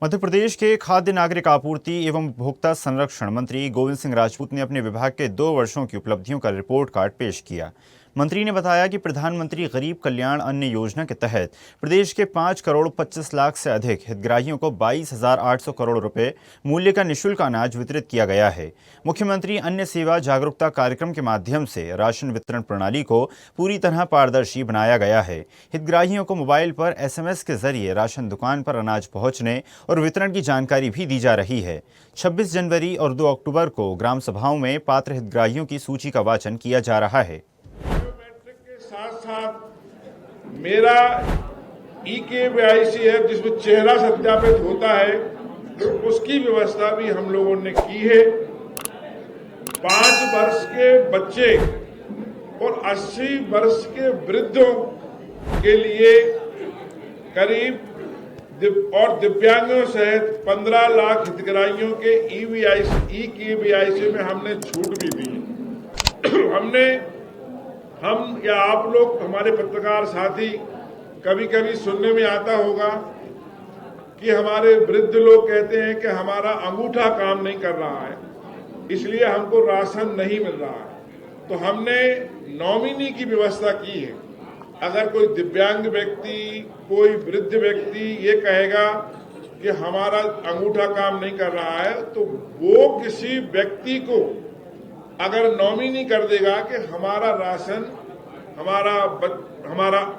मध्य प्रदेश के खाद्य नागरिक आपूर्ति एवं उपभोक्ता संरक्षण मंत्री गोविंद सिंह राजपूत ने अपने विभाग के 2 वर्षों की उपलब्धियों का रिपोर्ट कार्ड पेश किया। मंत्री ने बताया कि प्रधानमंत्री गरीब कल्याण अन्न योजना के तहत प्रदेश के 5 करोड़ 25 लाख से अधिक हितग्राहियों को 22,800 करोड़ रुपए मूल्य का निःशुल्क अनाज वितरित किया गया है। मुख्यमंत्री अन्न सेवा जागरूकता कार्यक्रम के माध्यम से राशन वितरण प्रणाली को पूरी तरह पारदर्शी बनाया गया है। हितग्राहियों को मोबाइल पर SMS के जरिए राशन दुकान पर अनाज पहुंचने और वितरण की जानकारी भी दी जा रही है। 26 जनवरी और 2 अक्टूबर को ग्राम सभाओं में पात्र हितग्राहियों की सूची का वाचन किया जा रहा है। साथ साथ मेरा eKYC ऐप जिसमें चेहरा सत्यापित होता है, उसकी व्यवस्था भी हम लोगों ने की है। 5 वर्ष के बच्चे और 80 वर्ष के वृद्धों के लिए करीब और दिव्यांगों सहित 15 लाख हितग्राहियों के eKYC में हमने छूट भी दी। हम या आप लोग हमारे पत्रकार साथी कभी कभी सुनने में आता होगा कि हमारे वृद्ध लोग कहते हैं कि हमारा अंगूठा काम नहीं कर रहा है, इसलिए हमको राशन नहीं मिल रहा है। तो हमने नॉमिनी की व्यवस्था की है। अगर कोई दिव्यांग व्यक्ति, कोई वृद्ध व्यक्ति ये कहेगा कि हमारा अंगूठा काम नहीं कर रहा है, तो वो किसी व्यक्ति को अगर नॉमिनी कर देगा कि हमारा राशन हमारा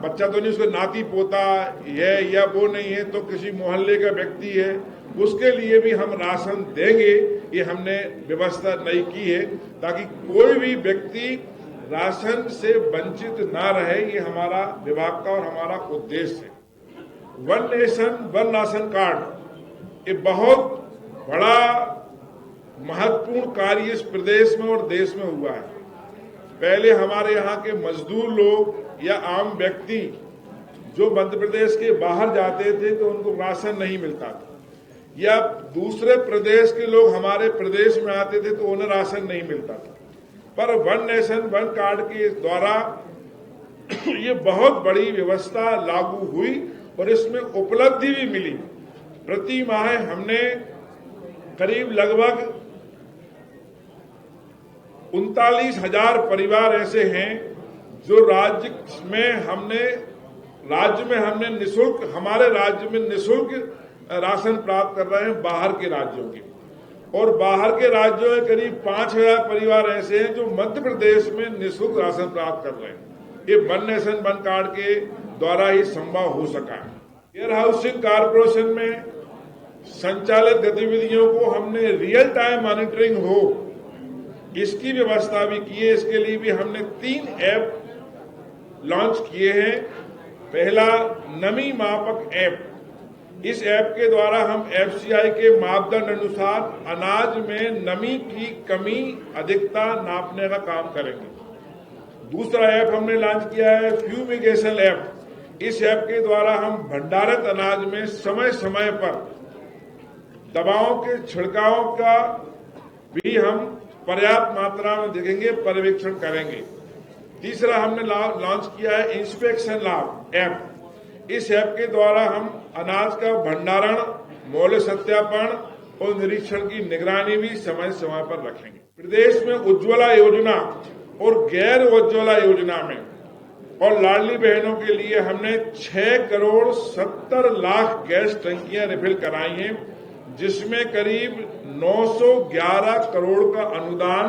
बच्चा तो नहीं, उसका नाती पोता है या वो नहीं है, तो किसी मोहल्ले का व्यक्ति है, उसके लिए भी हम राशन देंगे। ये हमने व्यवस्था नई की है ताकि कोई भी व्यक्ति राशन से वंचित ना रहे। ये हमारा विभाग का और हमारा उद्देश्य है। One nation one ration card ये बहुत बड़ा महत्वपूर्ण कार्य इस प्रदेश में और देश में हुआ है। पहले हमारे यहाँ के मजदूर लोग या आम व्यक्ति जो मध्य प्रदेश के बाहर जाते थे तो उनको राशन नहीं मिलता था, या दूसरे प्रदेश के लोग हमारे प्रदेश में आते थे तो उन्हें राशन नहीं मिलता था। पर वन नेशन वन कार्ड के द्वारा ये बहुत बड़ी व्यवस्था लागू हुई और इसमें उपलब्धि भी मिली। प्रति माह हमने करीब लगभग 39,000 परिवार ऐसे हैं जो राज्य में हमने निःशुल्क, हमारे राज्य में निःशुल्क राशन प्राप्त कर रहे हैं बाहर के राज्यों के। और बाहर के राज्यों में करीब 5,000 परिवार ऐसे हैं जो मध्य प्रदेश में निःशुल्क राशन प्राप्त कर रहे हैं। ये वन नेशन वन कार्ड के द्वारा ही संभव हो सका है। वेयर हाउसिंग कारपोरेशन में संचालित गतिविधियों को हमने रियल टाइम मॉनिटरिंग हो, इसकी व्यवस्था भी की है। इसके लिए भी हमने 3 ऐप लॉन्च किए हैं। पहला नमी मापक ऐप, इस ऐप के द्वारा हम FCI के मापदंड अनुसार अनाज में नमी की कमी अधिकता नापने का काम करेंगे। दूसरा ऐप हमने लॉन्च किया है फ्यूमिगेशन ऐप। इस ऐप के द्वारा हम भंडारित अनाज में समय समय पर दवाओं के छिड़काव का भी हम पर्याप्त मात्रा में देखेंगे, पर्यवेक्षण करेंगे। तीसरा हमने लॉन्च किया है इंस्पेक्शन लैब ऐप। इस ऐप के द्वारा हम अनाज का भंडारण, मूल्य सत्यापन और निरीक्षण की निगरानी भी समय समय पर रखेंगे। प्रदेश में उज्ज्वला योजना और गैर उज्ज्वला योजना में और लाडली बहनों के लिए हमने 6 करोड़ 70 लाख गैस टंकियां रिफिल कराई हैं, जिसमें करीब 911 करोड़ का अनुदान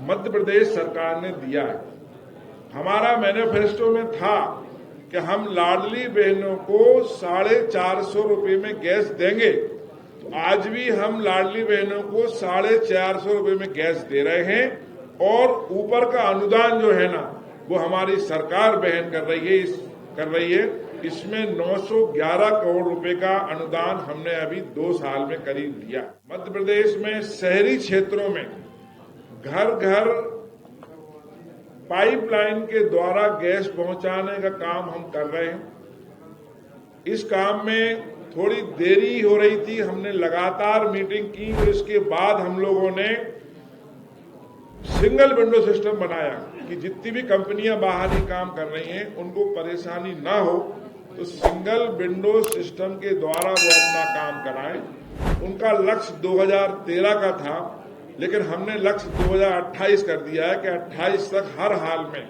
मध्य प्रदेश सरकार ने दिया है। हमारा मैनिफेस्टो में था कि हम लाडली बहनों को 450 रुपए में गैस देंगे, तो आज भी हम लाडली बहनों को 450 रुपए में गैस दे रहे हैं। और ऊपर का अनुदान जो है ना, वो हमारी सरकार बहन कर रही है। इसमें 911 करोड़ रुपए का अनुदान हमने अभी 2 साल में करीब दिया। मध्य प्रदेश में शहरी क्षेत्रों में घर घर पाइपलाइन के द्वारा गैस पहुंचाने का काम हम कर रहे हैं। इस काम में थोड़ी देरी हो रही थी, हमने लगातार मीटिंग की और इसके बाद हम लोगों ने सिंगल विंडो सिस्टम बनाया कि जितनी भी कंपनियां बाहर ही काम कर रही हैं उनको परेशानी ना हो। तो सिंगल विंडो सिस्टम के द्वारा वो अपना काम कराएं। उनका लक्ष्य 2013 का था, लेकिन हमने लक्ष्य 2028 कर दिया है कि 28 तक हर हाल में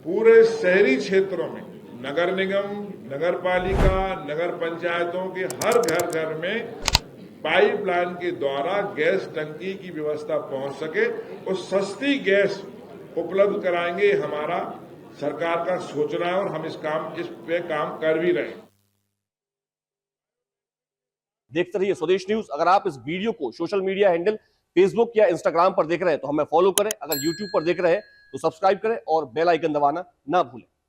पूरे शहरी क्षेत्रों में नगर निगम, नगर पालिका, नगर पंचायतों के हर घर में पाइपलाइन के द्वारा गैस टंकी की व्यवस्था पहुंच सके और सस्ती गैस उपलब्ध कराएंगे। हमारा सरकार का सोचना है और हम इस पे काम कर भी रहे हैं। देखते रहिए स्वदेश न्यूज। अगर आप इस वीडियो को सोशल मीडिया हैंडल फेसबुक या इंस्टाग्राम पर देख रहे हैं तो हमें फॉलो करें। अगर यूट्यूब पर देख रहे हैं तो सब्सक्राइब करें और बेल आइकन दबाना ना भूलें।